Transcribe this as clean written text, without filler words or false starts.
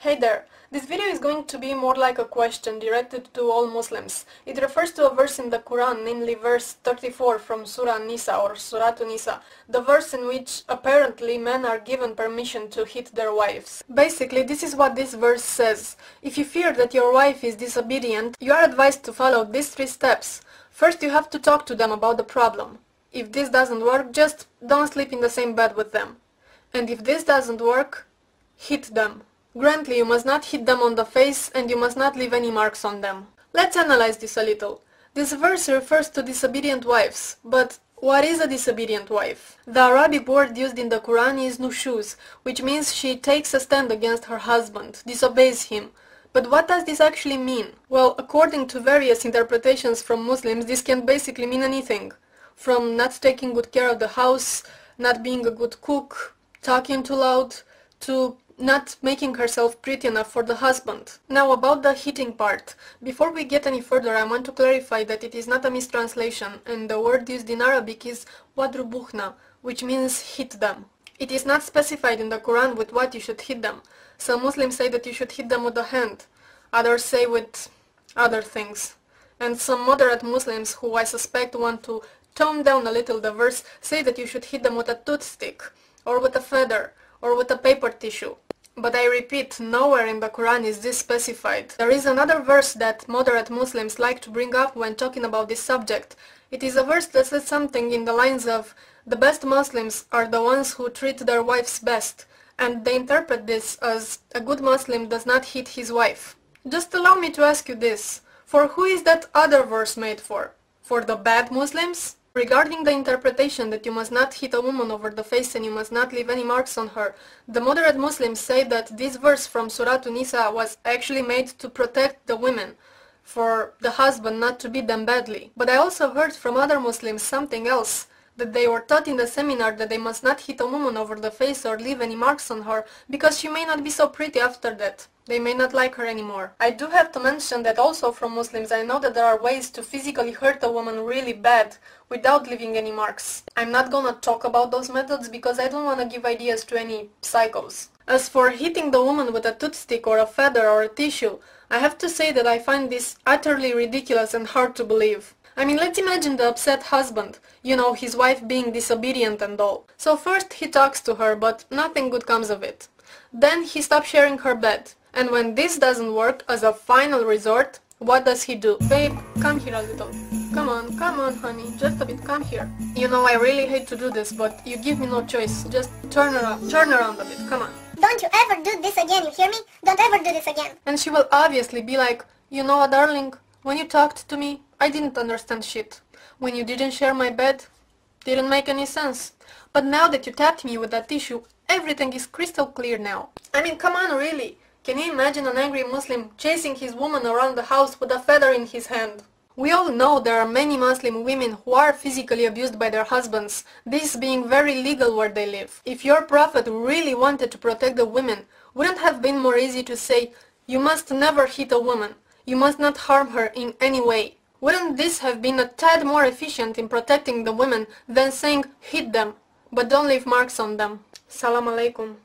Hey there! This video is going to be more like a question directed to all Muslims. It refers to a verse in the Quran, namely verse 34 from Surah Nisa or Surah to Nisa, the verse in which apparently men are given permission to hit their wives. Basically, this is what this verse says. If you fear that your wife is disobedient, you are advised to follow these 3 steps. First, you have to talk to them about the problem. If this doesn't work, just don't sleep in the same bed with them. And if this doesn't work, hit them. Granted, you must not hit them on the face and you must not leave any marks on them. Let's analyze this a little. This verse refers to disobedient wives, but what is a disobedient wife? The Arabic word used in the Quran is nushuz, which means she takes a stand against her husband, disobeys him. But what does this actually mean? Well, according to various interpretations from Muslims, this can basically mean anything. From not taking good care of the house, not being a good cook, talking too loud, to not making herself pretty enough for the husband. Now about the hitting part. Before we get any further, I want to clarify that it is not a mistranslation, and the word used in Arabic is wadrubuhna, which means hit them. It is not specified in the Quran with what you should hit them. Some Muslims say that you should hit them with the hand, others say with other things. And some moderate Muslims, who I suspect want to tone down a little the verse, say that you should hit them with a toothstick, or with a feather, or with a paper tissue. But I repeat, nowhere in the Quran is this specified. There is another verse that moderate Muslims like to bring up when talking about this subject. It is a verse that says something in the lines of, the best Muslims are the ones who treat their wives best, and they interpret this as a good Muslim does not hit his wife. Just allow me to ask you this, for who is that other verse made for? For the bad Muslims? Regarding the interpretation that you must not hit a woman over the face and you must not leave any marks on her, the moderate Muslims say that this verse from Surah to Nisa was actually made to protect the women, for the husband not to beat them badly. But I also heard from other Muslims something else, that they were taught in the seminar that they must not hit a woman over the face or leave any marks on her, because she may not be so pretty after that. They may not like her anymore. I do have to mention that also from Muslims I know that there are ways to physically hurt a woman really bad without leaving any marks. I'm not gonna talk about those methods because I don't wanna give ideas to any psychos. As for hitting the woman with a toothstick or a feather or a tissue, I have to say that I find this utterly ridiculous and hard to believe. I mean, let's imagine the upset husband, you know, his wife being disobedient and all. So first he talks to her, but nothing good comes of it. Then he stops sharing her bed. And when this doesn't work, as a final resort, what does he do? Babe, come here a little. Come on, honey, just a bit, come here. You know, I really hate to do this, but you give me no choice. Just turn around a bit, come on. Don't you ever do this again, you hear me? Don't ever do this again. And she will obviously be like, you know what, darling, when you talked to me, I didn't understand shit. When you didn't share my bed, didn't make any sense. But now that you tapped me with that tissue, everything is crystal clear now. I mean, come on, really. Can you imagine an angry Muslim chasing his woman around the house with a feather in his hand? We all know there are many Muslim women who are physically abused by their husbands, this being very legal where they live. If your prophet really wanted to protect the women, wouldn't it have been more easy to say, you must never hit a woman, you must not harm her in any way? Wouldn't this have been a tad more efficient in protecting the women than saying, hit them, but don't leave marks on them? Salam alaikum.